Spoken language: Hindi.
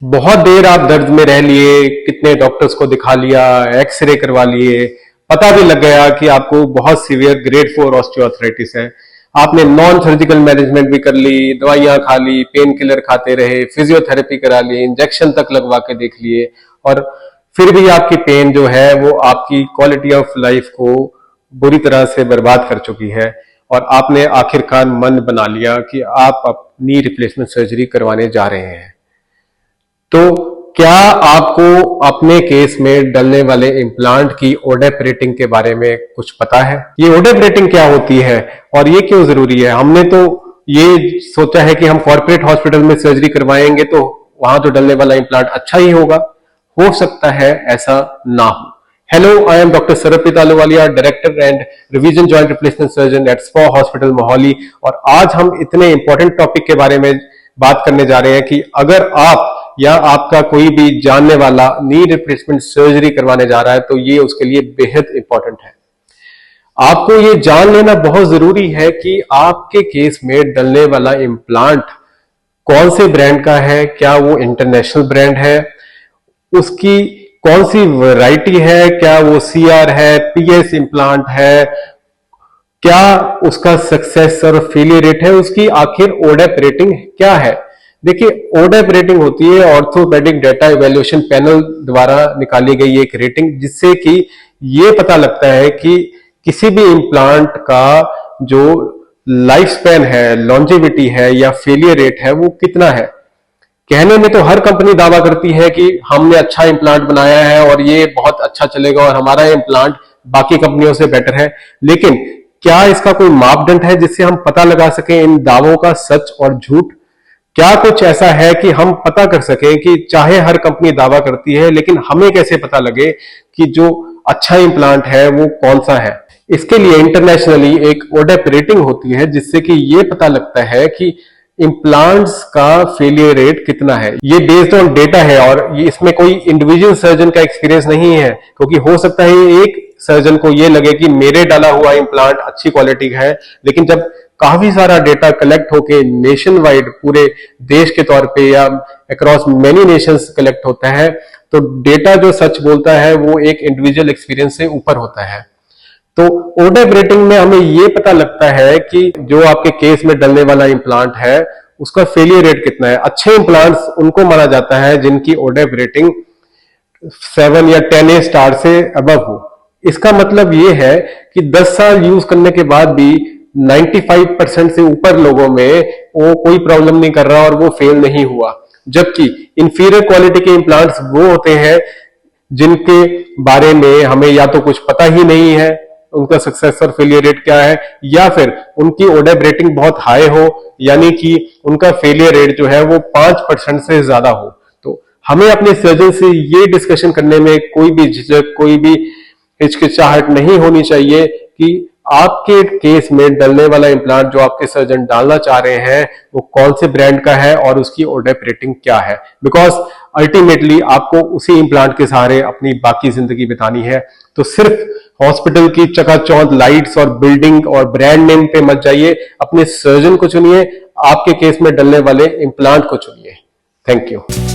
बहुत देर आप दर्द में रह लिए, कितने डॉक्टर्स को दिखा लिया, एक्सरे करवा लिए, पता भी लग गया कि आपको बहुत सीवियर ग्रेड 4 ऑस्टियोआर्थराइटिस है। आपने नॉन सर्जिकल मैनेजमेंट भी कर ली, दवाइयां खा ली, पेन किलर खाते रहे, फिजियोथेरेपी करा ली, इंजेक्शन तक लगवा के देख लिए, और फिर भी आपकी पेन जो है वो आपकी क्वालिटी ऑफ लाइफ को बुरी तरह से बर्बाद कर चुकी है। और आपने आखिरकार मन बना लिया कि आप नी रिप्लेसमेंट सर्जरी करवाने जा रहे हैं। तो क्या आपको अपने केस में डलने वाले इम्प्लांट की ओडेपरेटिंग के बारे में कुछ पता है? ये ओडेपरेटिंग क्या होती है और ये क्यों जरूरी है? हमने तो ये सोचा है कि हम कॉर्पोरेट हॉस्पिटल में सर्जरी करवाएंगे तो वहां तो डलने वाला इम्प्लांट अच्छा ही होगा। हो सकता है ऐसा ना हो। Hello, I am doctor Sarabpreet Ahluwalia, director and revision joint replacement surgeon at spa hospital Mohali. और आज हम इतने इंपॉर्टेंट टॉपिक के बारे में बात करने जा रहे हैं कि अगर आप या आपका कोई भी जानने वाला नी रिप्लेसमेंट सर्जरी करवाने जा रहा है तो ये उसके लिए बेहद इंपॉर्टेंट है। आपको ये जान लेना बहुत जरूरी है कि आपके केस में डलने वाला इम्प्लांट कौन से ब्रांड का है, क्या वो इंटरनेशनल ब्रांड है, उसकी कौन सी वैरायटी है, क्या वो सीआर है, पीएस इम्प्लांट है, क्या उसका सक्सेस और फेलियर रेट है, उसकी आखिर ओडेप रेटिंग क्या है। देखिए, ओडेप रेटिंग होती है ऑर्थोपेडिक डेटा इवैल्यूएशन पैनल द्वारा निकाली गई एक रेटिंग, जिससे कि ये पता लगता है कि किसी भी इम्प्लांट का जो लाइफ स्पैन है, लॉन्जेविटी है या फेलियर रेट है वो कितना है। कहने में तो हर कंपनी दावा करती है कि हमने अच्छा इम्प्लांट बनाया है और ये बहुत अच्छा चलेगा और हमारा इम्प्लांट बाकी कंपनियों से बेटर है, लेकिन क्या इसका कोई मापदंड है जिससे हम पता लगा सकें इन दावों का सच और झूठ? क्या कुछ ऐसा है कि हम पता कर सकें कि चाहे हर कंपनी दावा करती है लेकिन हमें कैसे पता लगे कि जो अच्छा इम्प्लांट है वो कौन सा है? इसके लिए इंटरनेशनली एक ओडेप रेटिंग होती है जिससे कि ये पता लगता है कि इम्प्लांट्स का फेलियर रेट कितना है। ये बेस्ड ऑन डेटा है और ये इसमें कोई इंडिविजुअल सर्जन का एक्सपीरियंस नहीं है, क्योंकि हो सकता है एक सर्जन को ये लगे कि मेरे डाला हुआ इम्प्लांट अच्छी क्वालिटी का है, लेकिन जब काफी सारा डेटा कलेक्ट होके नेशन वाइड पूरे देश के तौर पे या अक्रॉस मेनी नेशंस कलेक्ट होता है तो डेटा जो सच बोलता है वो एक इंडिविजुअल एक्सपीरियंस से ऊपर होता है। तो ओडेप रेटिंग में हमें ये पता लगता है कि जो आपके केस में डलने वाला इम्प्लांट है उसका फेलियर रेट कितना है। अच्छे इम्प्लांट्स उनको माना जाता है जिनकी ओडेप रेटिंग 7 या 10 स्टार से अबव हो। इसका मतलब ये है कि 10 साल यूज करने के बाद भी 95% से ऊपर लोगों में वो कोई प्रॉब्लम नहीं कर रहा और वो फेल नहीं हुआ। जबकि इंफीरियर क्वालिटी के इम्प्लांट्स वो होते हैं जिनके बारे में हमें या तो कुछ पता ही नहीं है उनका सक्सेस और फेलियर रेट क्या है, या फिर उनकी ओडेप रेटिंग बहुत हाई हो, यानी कि उनका फेलियर रेट जो है वो 5% से ज्यादा हो। तो हमें अपने सर्जन से ये डिस्कशन करने में कोई भी झिझक, कोई भी हिचकिचाहट नहीं होनी चाहिए कि आपके केस में डलने वाला इम्प्लांट जो आपके सर्जन डालना चाह रहे हैं वो कौन से ब्रांड का है और उसकी ओडेप रेटिंग क्या है। बिकॉज अल्टीमेटली आपको उसी इम्प्लांट के सहारे अपनी बाकी जिंदगी बितानी है। तो सिर्फ हॉस्पिटल की चकाचौंध लाइट्स और बिल्डिंग और ब्रांड नेम पे मत जाइए, अपने सर्जन को चुनिए, आपके केस में डलने वाले इम्प्लांट को चुनिए। Thank you.